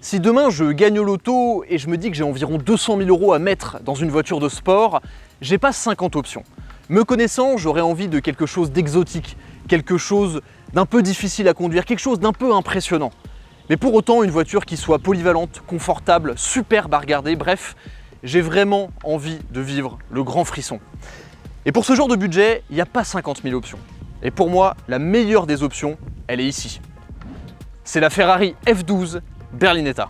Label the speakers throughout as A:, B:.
A: Si demain je gagne au loto et je me dis que j'ai environ 200 000 € à mettre dans une voiture de sport, j'ai pas 50 options. Me connaissant, j'aurais envie de quelque chose d'exotique, quelque chose d'un peu difficile à conduire, quelque chose d'un peu impressionnant. Mais pour autant, une voiture qui soit polyvalente, confortable, superbe à regarder, bref, j'ai vraiment envie de vivre le grand frisson. Et pour ce genre de budget, il n'y a pas 50 000 options. Et pour moi, la meilleure des options, elle est ici. C'est la Ferrari F12 Berlinetta.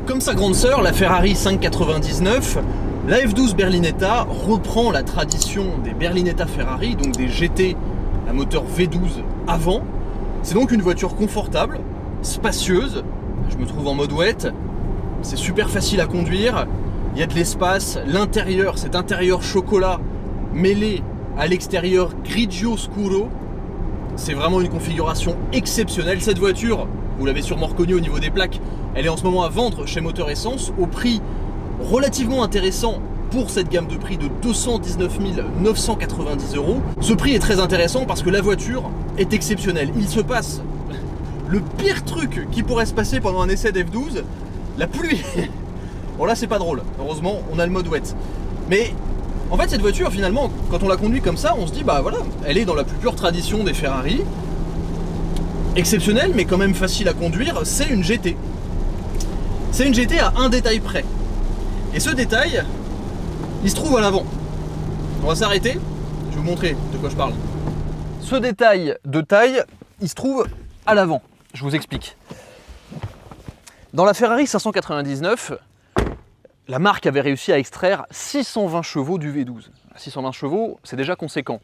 A: Comme sa grande sœur, la Ferrari 599, la F12 Berlinetta reprend la tradition des Berlinetta Ferrari, donc des GT à moteur V12 avant. C'est donc une voiture confortable, spacieuse, je me trouve en mode wet, c'est super facile à conduire, il y a de l'espace, l'intérieur, cet intérieur chocolat mêlé à l'extérieur grigio scuro, c'est vraiment une configuration exceptionnelle. Cette voiture, vous l'avez sûrement reconnue au niveau des plaques, elle est en ce moment à vendre chez Moteur Essence au prix relativement intéressant pour cette gamme de prix de 219 990 €. Ce prix est très intéressant parce que la voiture est exceptionnelle. Il se passe le pire truc qui pourrait se passer pendant un essai d'F12, la pluie. Bon là c'est pas drôle, heureusement on a le mode wet. Mais en fait cette voiture finalement, quand on la conduit comme ça, on se dit bah voilà, elle est dans la plus pure tradition des Ferrari. Exceptionnelle mais quand même facile à conduire, c'est une GT. C'est une GT à un détail près. Et ce détail, il se trouve à l'avant. On va s'arrêter, je vais vous montrer de quoi je parle. Ce détail de taille, il se trouve à l'avant. Je vous explique. Dans la Ferrari 599, la marque avait réussi à extraire 620 chevaux du V12. 620 chevaux, c'est déjà conséquent.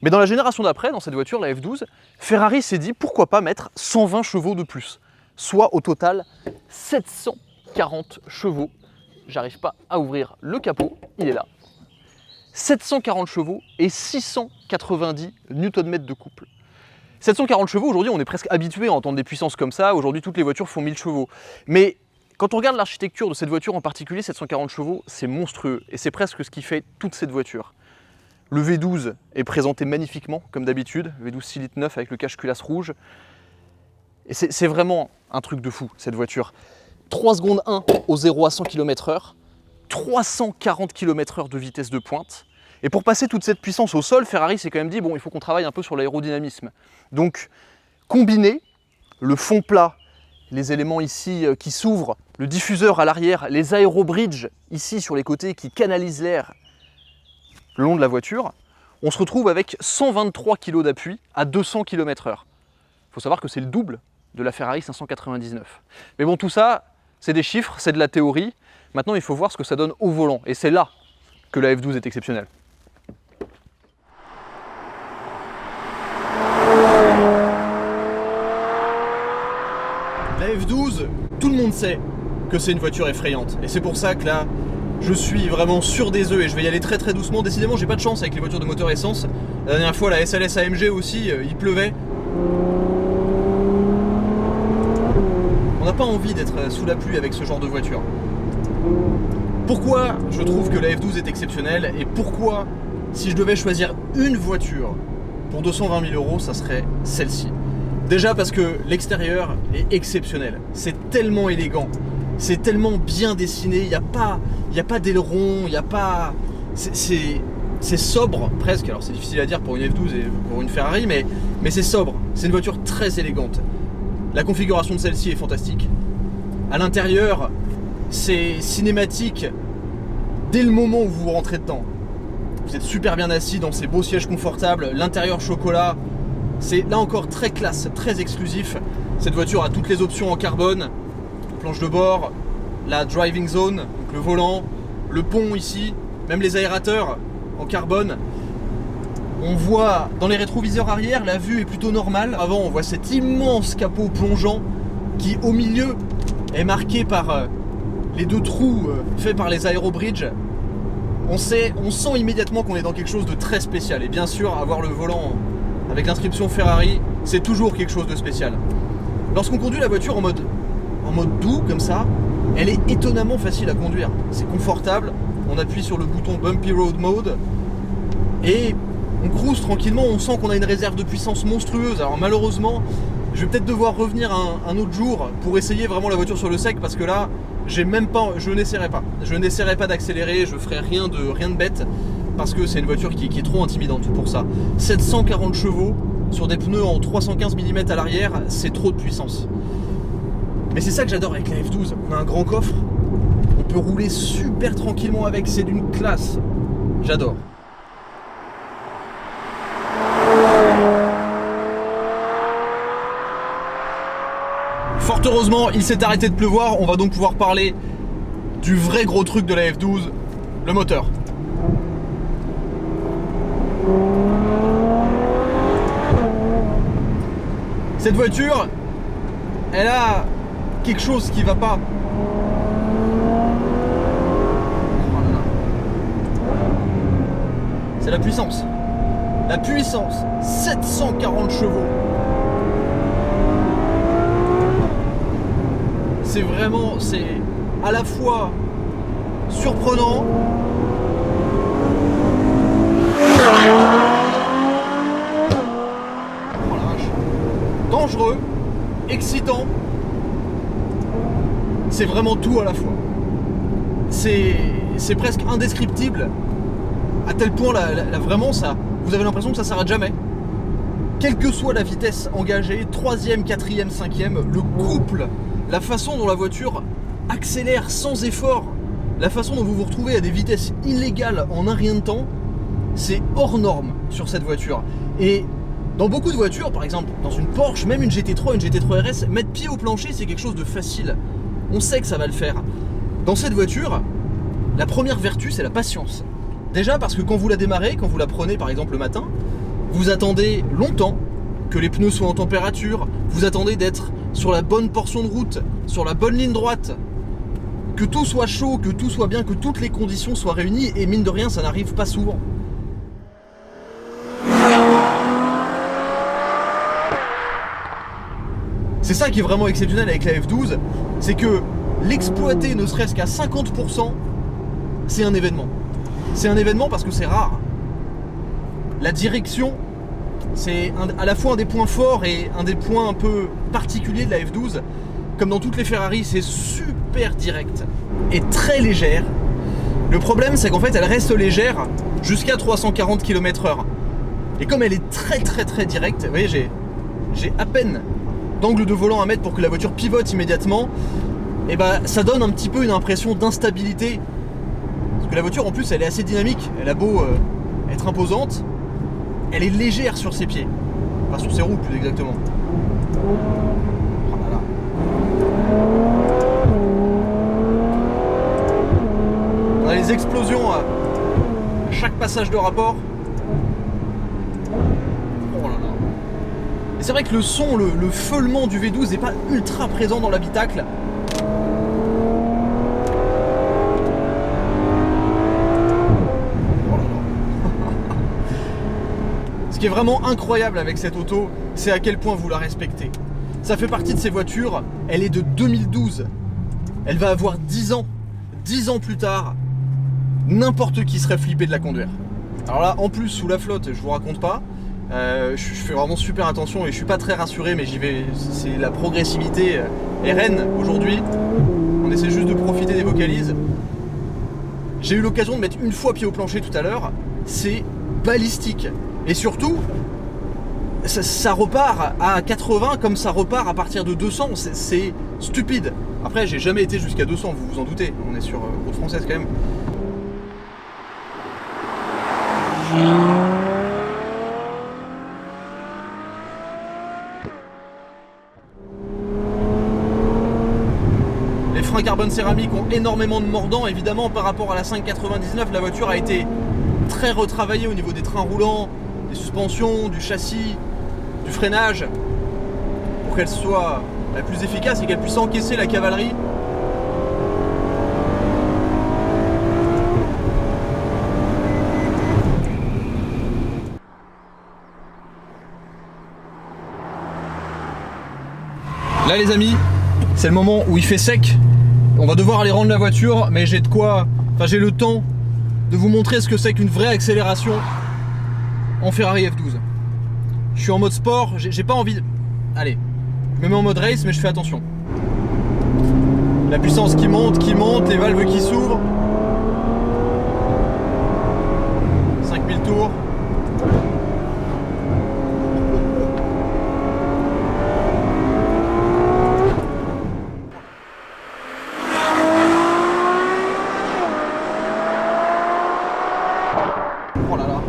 A: Mais dans la génération d'après, dans cette voiture, la F12, Ferrari s'est dit pourquoi pas mettre 120 chevaux de plus. Soit au total 740 chevaux. J'arrive pas à ouvrir le capot, il est là. 740 chevaux et 690 Nm de couple. 740 chevaux, aujourd'hui on est presque habitué à entendre des puissances comme ça, aujourd'hui toutes les voitures font 1000 chevaux. Mais quand on regarde l'architecture de cette voiture en particulier, 740 chevaux, c'est monstrueux et c'est presque ce qui fait toute cette voiture. Le V12 est présenté magnifiquement, comme d'habitude, V12 6 litres 9 avec le cache-culasse rouge. Et c'est vraiment un truc de fou, cette voiture. 3 secondes 1 au 0 à 100 km/h, 340 km/h de vitesse de pointe. Et pour passer toute cette puissance au sol, Ferrari s'est quand même dit, bon, il faut qu'on travaille un peu sur l'aérodynamisme. Donc, combiner le fond plat, les éléments ici qui s'ouvrent, le diffuseur à l'arrière, les aérobridges ici sur les côtés qui canalisent l'air le long de la voiture, on se retrouve avec 123 kg d'appui à 200 km/h. Il faut savoir que c'est le double de la Ferrari 599. Mais bon, tout ça, c'est des chiffres, c'est de la théorie. Maintenant, il faut voir ce que ça donne au volant. Et c'est là que la F12 est exceptionnelle. La F12, tout le monde sait que c'est une voiture effrayante. Et c'est pour ça que là, je suis vraiment sur des œufs et je vais y aller très très doucement. Décidément, j'ai pas de chance avec les voitures de moteur essence. La dernière fois, la SLS AMG aussi, il pleuvait. On n'a pas envie d'être sous la pluie avec ce genre de voiture. Pourquoi je trouve que la F12 est exceptionnelle et pourquoi, si je devais choisir une voiture pour 220 000 €, ça serait celle-ci. Déjà parce que l'extérieur est exceptionnel. C'est tellement élégant, c'est tellement bien dessiné, il n'y a pas d'aileron, il n'y a pas... C'est sobre presque, alors c'est difficile à dire pour une F12 et pour une Ferrari, mais c'est sobre. C'est une voiture très élégante. La configuration de celle-ci est fantastique. À l'intérieur, c'est cinématique dès le moment où vous rentrez dedans. Vous êtes super bien assis dans ces beaux sièges confortables. L'intérieur chocolat, c'est là encore très classe, très exclusif. Cette voiture a toutes les options en carbone. Planche de bord, la driving zone, donc le volant, le pont ici, même les aérateurs en carbone. On voit dans les rétroviseurs arrière, la vue est plutôt normale. Avant, on voit cet immense capot plongeant qui, au milieu, est marqué par les deux trous faits par les aérobridges. On sent immédiatement qu'on est dans quelque chose de très spécial. Et bien sûr, avoir le volant avec l'inscription Ferrari, c'est toujours quelque chose de spécial. Lorsqu'on conduit la voiture en mode doux comme ça, elle est étonnamment facile à conduire. C'est confortable, on appuie sur le bouton Bumpy Road Mode et on cruise tranquillement, on sent qu'on a une réserve de puissance monstrueuse. Alors malheureusement, je vais peut-être devoir revenir un autre jour pour essayer vraiment la voiture sur le sec parce que là, je n'essaierai pas. Je n'essaierai pas d'accélérer, je ferai rien de bête parce que c'est une voiture qui est trop intimidante pour ça. 740 chevaux sur des pneus en 315 mm à l'arrière, c'est trop de puissance. Mais c'est ça que j'adore avec la F12. On a un grand coffre, on peut rouler super tranquillement avec, c'est d'une classe. J'adore. Fort heureusement, il s'est arrêté de pleuvoir, on va donc pouvoir parler du vrai gros truc de la F12, le moteur. Cette voiture, elle a quelque chose qui va pas. C'est la puissance. La puissance, 740 chevaux. C'est vraiment, c'est à la fois surprenant, oh la vache, dangereux, excitant. C'est vraiment tout à la fois. C'est presque indescriptible. À tel point, vraiment, ça, vous avez l'impression que ça s'arrête jamais. Quelle que soit la vitesse engagée, 3e, 4e, 5e, le couple, la façon dont la voiture accélère sans effort, la façon dont vous vous retrouvez à des vitesses illégales en un rien de temps, c'est hors norme sur cette voiture. Et dans beaucoup de voitures, par exemple dans une Porsche, même une GT3, une GT3 RS, mettre pied au plancher, c'est quelque chose de facile. On sait que ça va le faire. Dans cette voiture, la première vertu, c'est la patience. Déjà parce que quand vous la démarrez, quand vous la prenez par exemple le matin, vous attendez longtemps que les pneus soient en température, vous attendez d'être sur la bonne portion de route, sur la bonne ligne droite, que tout soit chaud, que tout soit bien, que toutes les conditions soient réunies, et mine de rien, ça n'arrive pas souvent. C'est ça qui est vraiment exceptionnel avec la F12, c'est que l'exploiter ne serait-ce qu'à 50%, c'est un événement. C'est un événement parce que c'est rare. La direction, c'est à la fois un des points forts et un des points un peu particuliers de la F12. Comme dans toutes les Ferrari, c'est super direct et très légère. Le problème, c'est qu'en fait, elle reste légère jusqu'à 340 km/h. Et comme elle est très directe, vous voyez, j'ai à peine d'angle de volant à mettre pour que la voiture pivote immédiatement, et bah ça donne un petit peu une impression d'instabilité. Parce que la voiture, en plus, elle est assez dynamique. Elle a beau être imposante, elle est légère sur ses pieds. Enfin, sur ses roues, plus exactement. Oh là là. On a les explosions à chaque passage de rapport. Oh là là. Et c'est vrai que le son, le feulement du V12 n'est pas ultra présent dans l'habitacle. Ce qui est vraiment incroyable avec cette auto, c'est à quel point vous la respectez. Ça fait partie de ces voitures, elle est de 2012. Elle va avoir 10 ans. 10 ans plus tard, n'importe qui serait flippé de la conduire. Alors là, en plus, sous la flotte, je vous raconte pas, je fais vraiment super attention et je suis pas très rassuré, mais j'y vais, c'est la progressivité RN aujourd'hui. On essaie juste de profiter des vocalises. J'ai eu l'occasion de mettre une fois pied au plancher tout à l'heure, c'est balistique. Et surtout, ça repart à 80 comme ça repart à partir de 200, c'est stupide. Après, j'ai jamais été jusqu'à 200, vous vous en doutez, on est sur route française quand même. Les freins carbone céramique ont énormément de mordants, évidemment par rapport à la 599, la voiture a été très retravaillée au niveau des trains roulants, des suspensions, du châssis, du freinage, pour qu'elle soit la plus efficace et qu'elle puisse encaisser la cavalerie. Là les amis, c'est le moment où il fait sec. On va devoir aller rendre la voiture, mais j'ai de quoi... Enfin j'ai le temps de vous montrer ce que c'est qu'une vraie accélération en Ferrari F12. Je suis en mode sport, j'ai pas envie de... Allez, je me mets en mode race, mais je fais attention. La puissance qui monte, les valves qui s'ouvrent. 5000 tours. Oh là là.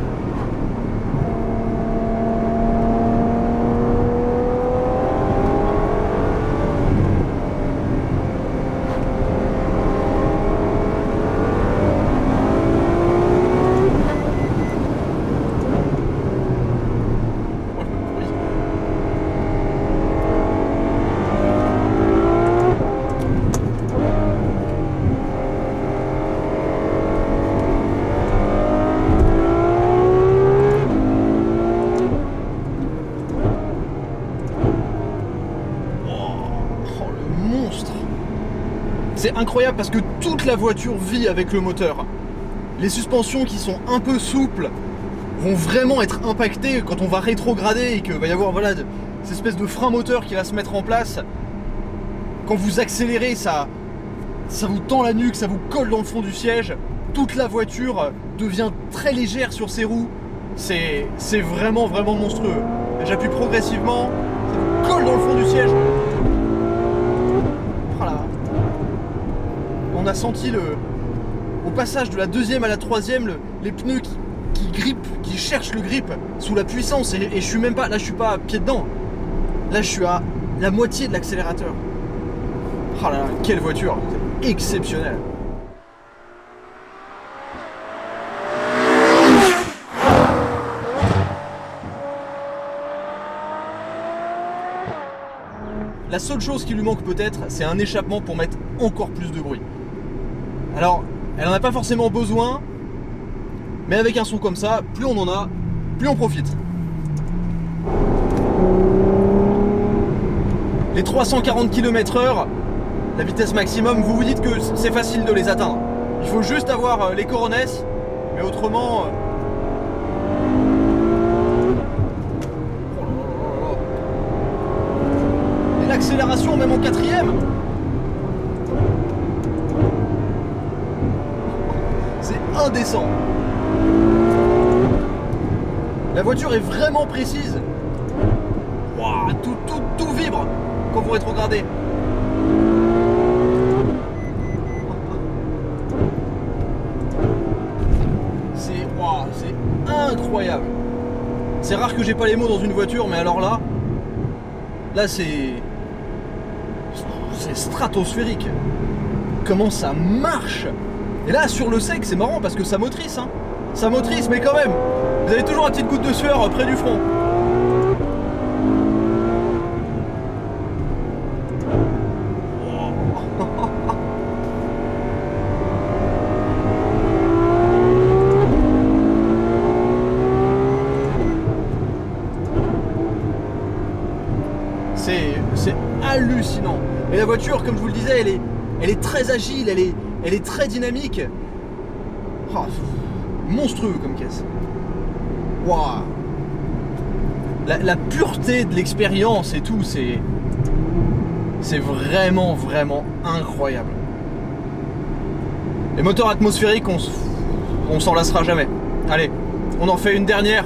A: C'est incroyable parce que toute la voiture vit avec le moteur. Les suspensions qui sont un peu souples vont vraiment être impactées quand on va rétrograder et qu'il va y avoir voilà, cette espèce de frein moteur qui va se mettre en place. Quand vous accélérez, ça vous tend la nuque, ça vous colle dans le fond du siège. Toute la voiture devient très légère sur ses roues. C'est vraiment monstrueux. J'appuie progressivement, ça vous colle dans le fond du siège. On a senti au passage de la deuxième à la troisième, les pneus qui grippent, qui cherchent le grip sous la puissance et je suis même pas, là je suis pas à pied dedans. Là je suis à la moitié de l'accélérateur. Oh là là, quelle voiture, c'est exceptionnel. La seule chose qui lui manque peut-être, c'est un échappement pour mettre encore plus de bruit. Alors, elle n'en a pas forcément besoin, mais avec un son comme ça, plus on en a, plus on profite. Les 340 km/h, la vitesse maximum, vous vous dites que c'est facile de les atteindre. Il faut juste avoir les coronesses, mais autrement... Et l'accélération même en quatrième. Indécent. La voiture est vraiment précise. Wow, tout vibre quand vous rétrogradez. C'est incroyable. C'est rare que j'ai pas les mots dans une voiture, mais alors là c'est stratosphérique. Comment ça marche? Et là sur le sec c'est marrant parce que ça motrice hein. Ça motrice mais quand même vous avez toujours une petite goutte de sueur près du front. C'est hallucinant. Et la voiture comme je vous le disais elle est très agile, elle est très dynamique. Oh, monstrueux comme caisse. Waouh. La pureté de l'expérience et tout, c'est vraiment incroyable. Les moteurs atmosphériques, on s'en lassera jamais. Allez, on en fait une dernière.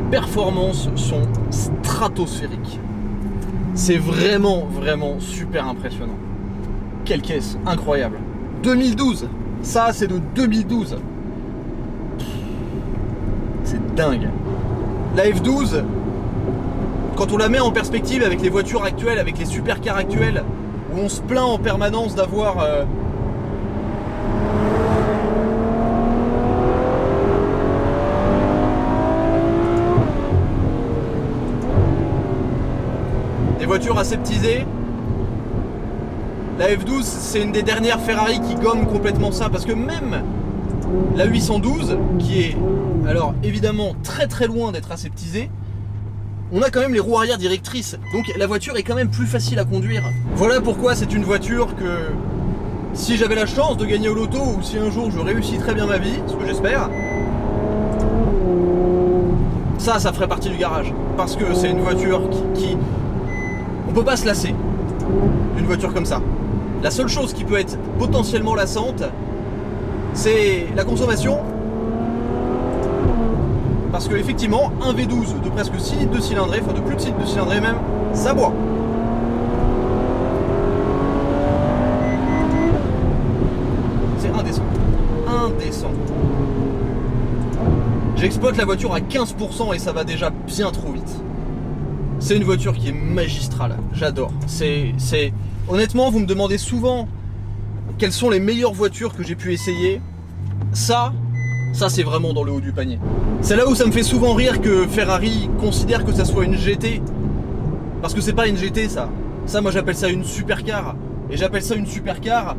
A: Performances sont stratosphériques. C'est vraiment super impressionnant. Quelle caisse, incroyable. 2012, ça c'est de 2012. C'est dingue. La F12, quand on la met en perspective avec les voitures actuelles, avec les supercars actuels, où on se plaint en permanence d'avoir voitures aseptisées, la F12 c'est une des dernières Ferrari qui gomme complètement ça, parce que même la 812, qui est alors évidemment très très loin d'être aseptisée, on a quand même les roues arrière directrices, donc la voiture est quand même plus facile à conduire. Voilà pourquoi c'est une voiture que, si j'avais la chance de gagner au loto, ou si un jour je réussis très bien ma vie, ce que j'espère, ça ferait partie du garage. Parce que c'est une voiture qui... On peut pas se lasser d'une voiture comme ça. La seule chose qui peut être potentiellement lassante, c'est la consommation. Parce que effectivement, un V12 de presque 6 litres de cylindrée, enfin de plus de 6 litres de cylindrée même, ça boit. C'est indécent. Indécent. J'exploite la voiture à 15% et ça va déjà bien trop vite. C'est une voiture qui est magistrale, j'adore. Honnêtement, vous me demandez souvent quelles sont les meilleures voitures que j'ai pu essayer. Ça c'est vraiment dans le haut du panier. C'est là où ça me fait souvent rire que Ferrari considère que ça soit une GT. Parce que c'est pas une GT ça. Ça moi j'appelle ça une supercar. Et j'appelle ça une supercar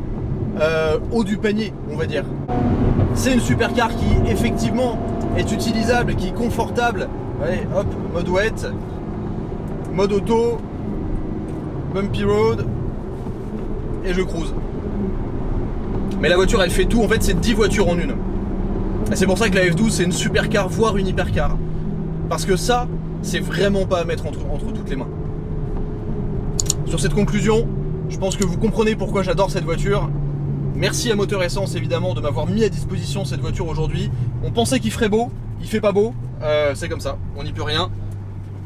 A: haut du panier, on va dire. C'est une supercar qui effectivement est utilisable, qui est confortable. Allez hop, mode wet, mode auto, bumpy road, et je cruise. Mais la voiture elle fait tout, en fait c'est 10 voitures en une. Et c'est pour ça que la F12 c'est une supercar voire une hypercar. Parce que ça, c'est vraiment pas à mettre entre toutes les mains. Sur cette conclusion, je pense que vous comprenez pourquoi j'adore cette voiture. Merci à Moteur Essence évidemment de m'avoir mis à disposition cette voiture aujourd'hui. On pensait qu'il ferait beau, il fait pas beau, c'est comme ça, on n'y peut rien.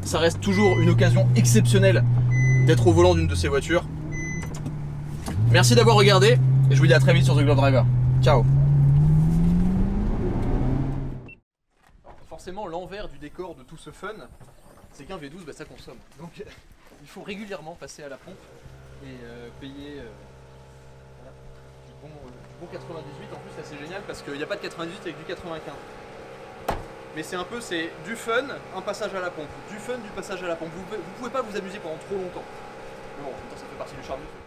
A: Ça reste toujours une occasion exceptionnelle d'être au volant d'une de ces voitures. Merci d'avoir regardé et je vous dis à très vite sur The Glove Driver. Ciao. Forcément l'envers du décor de tout ce fun, c'est qu'un V12 ça consomme. Donc il faut régulièrement passer à la pompe et payer du bon 98. En plus là c'est génial parce qu'il n'y a pas de 98 avec du 95. Mais c'est du fun, un passage à la pompe, du fun, du passage à la pompe. Vous pouvez pas vous amuser pendant trop longtemps. Mais bon, en même temps ça fait partie du charme du truc.